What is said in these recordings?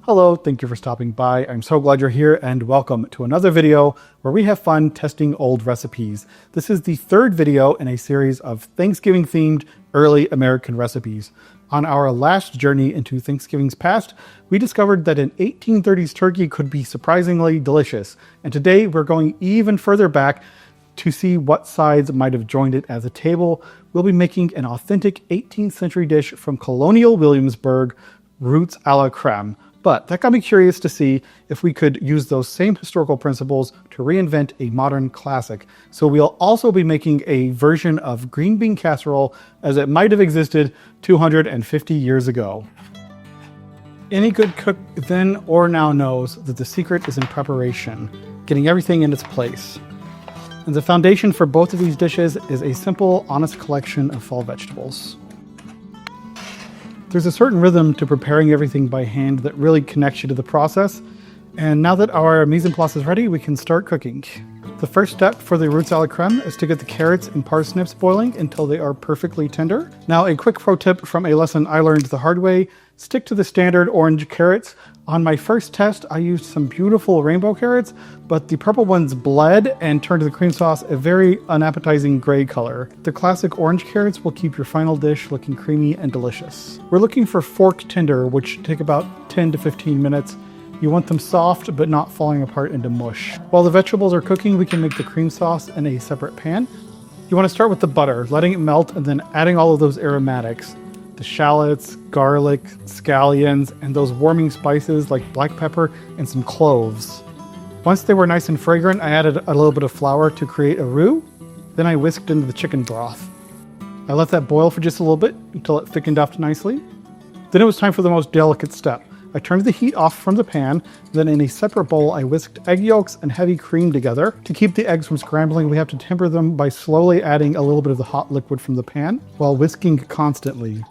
Hello, thank you for stopping by. I'm so glad you're here and welcome to another video where we have fun testing old recipes. This is the third video in a series of Thanksgiving themed early American recipes. On our last journey into Thanksgiving's past, we discovered that an 1830s turkey could be surprisingly delicious. And today we're going even further back to see what sides might have joined it as a table. We'll be making an authentic 18th century dish from Colonial Williamsburg, roots a la creme. But that got me curious to see if we could use those same historical principles to reinvent a modern classic. So we'll also be making a version of green bean casserole as it might have existed 250 years ago. Any good cook then or now knows that the secret is in preparation, getting everything in its place. And the foundation for both of these dishes is a simple, honest collection of fall vegetables. There's a certain rhythm to preparing everything by hand that really connects you to the process. And now that our mise en place is ready, we can start cooking. The first step for the roots a la creme is to get the carrots and parsnips boiling until they are perfectly tender. Now, a quick pro tip from a lesson I learned the hard way: stick to the standard orange carrots. On my first test, I used some beautiful rainbow carrots, but the purple ones bled and turned to the cream sauce a very unappetizing gray color. The classic orange carrots will keep your final dish looking creamy and delicious. We're looking for fork tender, which take about 10 to 15 minutes. You want them soft, but not falling apart into mush. While the vegetables are cooking, we can make the cream sauce in a separate pan. You want to start with the butter, letting it melt, and then adding all of those aromatics. The shallots, garlic, scallions, and those warming spices like black pepper and some cloves. Once they were nice and fragrant, I added a little bit of flour to create a roux. Then I whisked into the chicken broth. I let that boil for just a little bit until it thickened up nicely. Then it was time for the most delicate step. I turned the heat off from the pan. Then in a separate bowl, I whisked egg yolks and heavy cream together. To keep the eggs from scrambling, we have to temper them by slowly adding a little bit of the hot liquid from the pan while whisking constantly.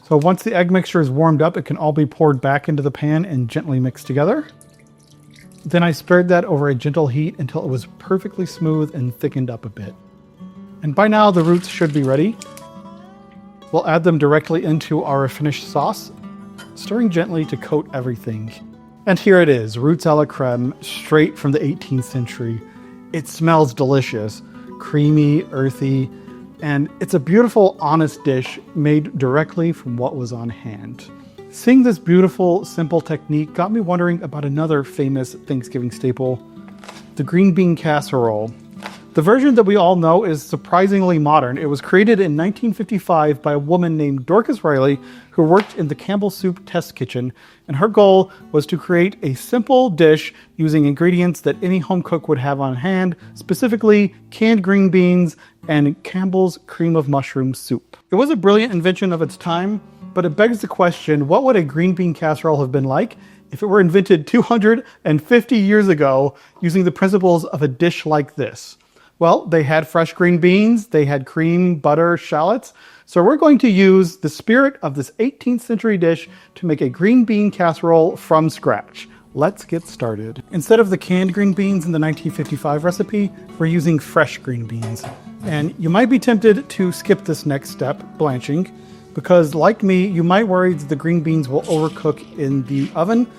So once the egg mixture is warmed up, it can all be poured back into the pan and gently mixed together. Then I spread that over a gentle heat until it was perfectly smooth and thickened up a bit. And by now the roots should be ready. We'll add them directly into our finished sauce, stirring gently to coat everything. And here it is, roots a la creme, straight from the 18th century. It smells delicious, creamy, earthy, and it's a beautiful, honest dish made directly from what was on hand. Seeing this beautiful, simple technique got me wondering about another famous Thanksgiving staple, the green bean casserole. The version that we all know is surprisingly modern. It was created in 1955 by a woman named Dorcas Reilly, who worked in the Campbell soup test kitchen, and her goal was to create a simple dish using ingredients that any home cook would have on hand, specifically canned green beans and Campbell's cream of mushroom soup. It was a brilliant invention of its time, but it begs the question, what would a green bean casserole have been like if it were invented 250 years ago using the principles of a dish like this? Well, they had fresh green beans, they had cream, butter, shallots. So we're going to use the spirit of this 18th century dish to make a green bean casserole from scratch. Let's get started. Instead of the canned green beans in the 1955 recipe, we're using fresh green beans. And you might be tempted to skip this next step, blanching, because like me, you might worry that the green beans will overcook in the oven.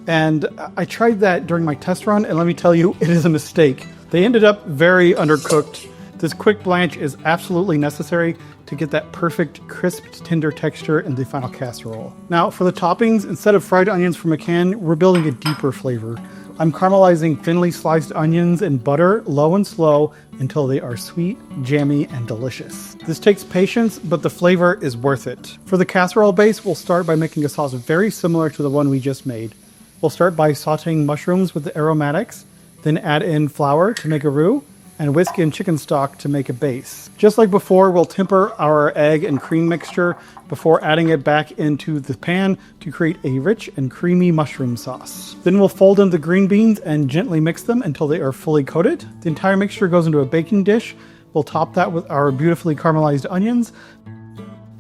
And I tried that during my test run, and let me tell you, it is a mistake. They ended up very undercooked. This quick blanch is absolutely necessary to get that perfect, crisp, tender texture in the final casserole. Now, for the toppings, instead of fried onions from a can, we're building a deeper flavor. I'm caramelizing thinly sliced onions in butter, low and slow, until they are sweet, jammy, and delicious. This takes patience, but the flavor is worth it. For the casserole base, we'll start by making a sauce very similar to the one we just made. We'll start by sauteing mushrooms with the aromatics, then add in flour to make a roux, and whisk in chicken stock to make a base. Just like before, we'll temper our egg and cream mixture before adding it back into the pan to create a rich and creamy mushroom sauce. Then we'll fold in the green beans and gently mix them until they are fully coated. The entire mixture goes into a baking dish. We'll top that with our beautifully caramelized onions,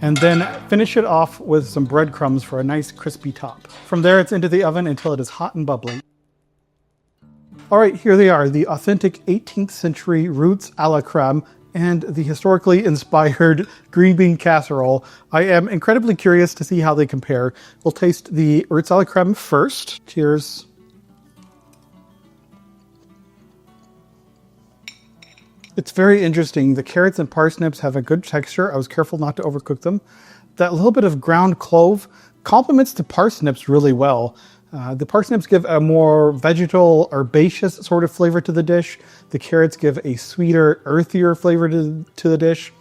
and then finish it off with some breadcrumbs for a nice crispy top. From there, it's into the oven until it is hot and bubbly. All right, here they are, the authentic 18th century roots a la creme and the historically inspired green bean casserole. I am incredibly curious to see how they compare. We'll taste the roots a la creme first. Cheers. It's very interesting. The carrots and parsnips have a good texture. I was careful not to overcook them. That little bit of ground clove complements the parsnips really well. The parsnips give a more vegetal, herbaceous sort of flavor to the dish. The carrots give a sweeter, earthier flavor to the dish.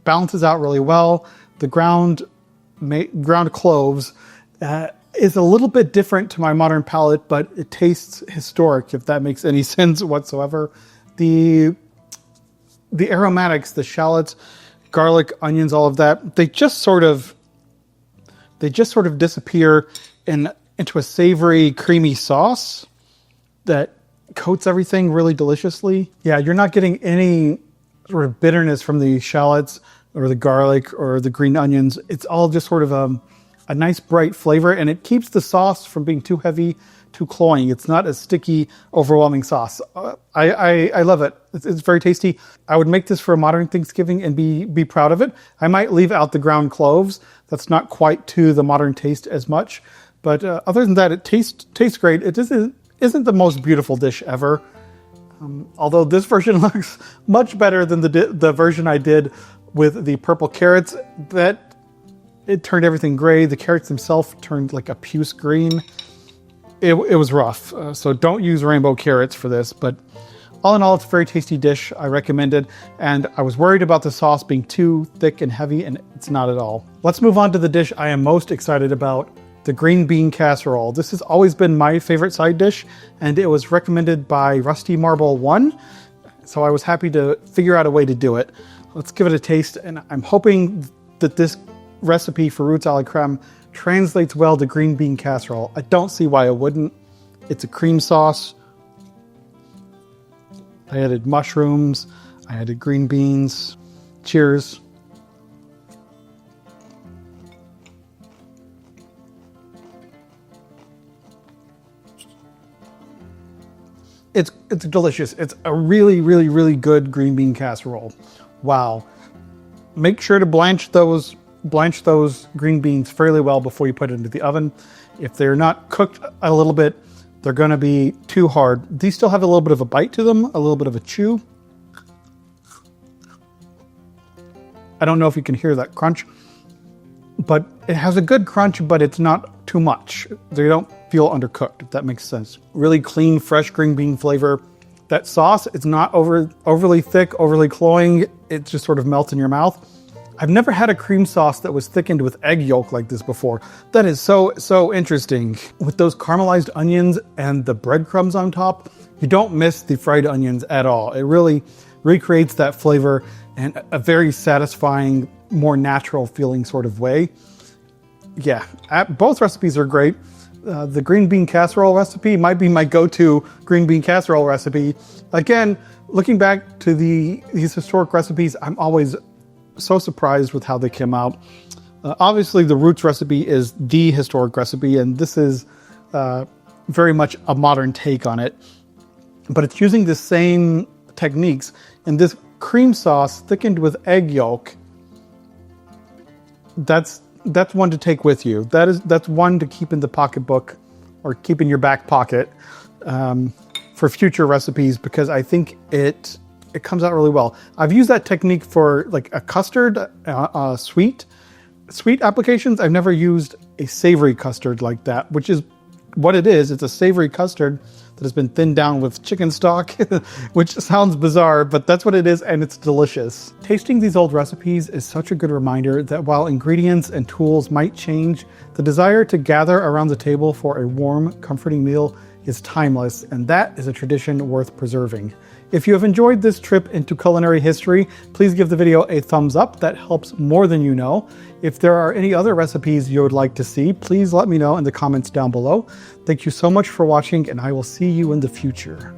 Balances out really well. The ground cloves is a little bit different to my modern palate, but it tastes historic, if that makes any sense whatsoever. The aromatics, the shallots, garlic, onions, all of that, they just sort of disappear into a savory, creamy sauce that coats everything really deliciously. Yeah, you're not getting any sort of bitterness from the shallots or the garlic or the green onions. It's all just sort of a nice bright flavor, and it keeps the sauce from being too heavy, too cloying. It's not a sticky, overwhelming sauce. I love it. It's very tasty. I would make this for a modern Thanksgiving and be proud of it. I might leave out the ground cloves. That's not quite to the modern taste as much. But other than that, it tastes great. It isn't the most beautiful dish ever. Although this version looks much better than the version I did with the purple carrots. That it turned everything gray. The carrots themselves turned like a puce green. It was rough. So don't use rainbow carrots for this. But all in all, it's a very tasty dish. I recommend it. And I was worried about the sauce being too thick and heavy, and it's not at all. Let's move on to the dish I am most excited about. The green bean casserole. This has always been my favorite side dish, and it was recommended by Rusty Marble 1, so I was happy to figure out a way to do it. Let's give it a taste, and I'm hoping that this recipe for roots a la creme translates well to green bean casserole. I don't see why it wouldn't. It's a cream sauce. I added mushrooms. I added green beans. Cheers. It's delicious. It's a really, really, really good green bean casserole. Wow. Make sure to blanch those green beans fairly well before you put it into the oven. If they're not cooked a little bit, they're going to be too hard. These still have a little bit of a bite to them, a little bit of a chew. I don't know if you can hear that crunch, but it has a good crunch, but it's not too much. They don't feel undercooked, if that makes sense. Really clean, fresh green bean flavor. That sauce, it's not overly thick, overly cloying. It just sort of melts in your mouth. I've never had a cream sauce that was thickened with egg yolk like this before. That is so interesting. With those caramelized onions and the breadcrumbs on top, you don't miss the fried onions at all. It really recreates that flavor in a very satisfying, more natural feeling sort of way. Yeah, both recipes are great. The green bean casserole recipe might be my go-to green bean casserole recipe. Again, looking back to these historic recipes, I'm always so surprised with how they came out. Obviously, the roots recipe is the historic recipe, and this is very much a modern take on it. But it's using the same techniques, and this cream sauce thickened with egg yolk, that's one to take with you. That's one to keep in the pocketbook or keep in your back pocket for future recipes, because I think it comes out really well. I've used that technique for like a custard, sweet applications. I've never used a savory custard like that, which is what it is. It's a savory custard that has been thinned down with chicken stock, which sounds bizarre, but that's what it is, and it's delicious. Tasting these old recipes is such a good reminder that while ingredients and tools might change, the desire to gather around the table for a warm, comforting meal is timeless, and that is a tradition worth preserving. If you have enjoyed this trip into culinary history, please give the video a thumbs up. That helps more than you know. If there are any other recipes you would like to see, please let me know in the comments down below. Thank you so much for watching, and I will see you in the future.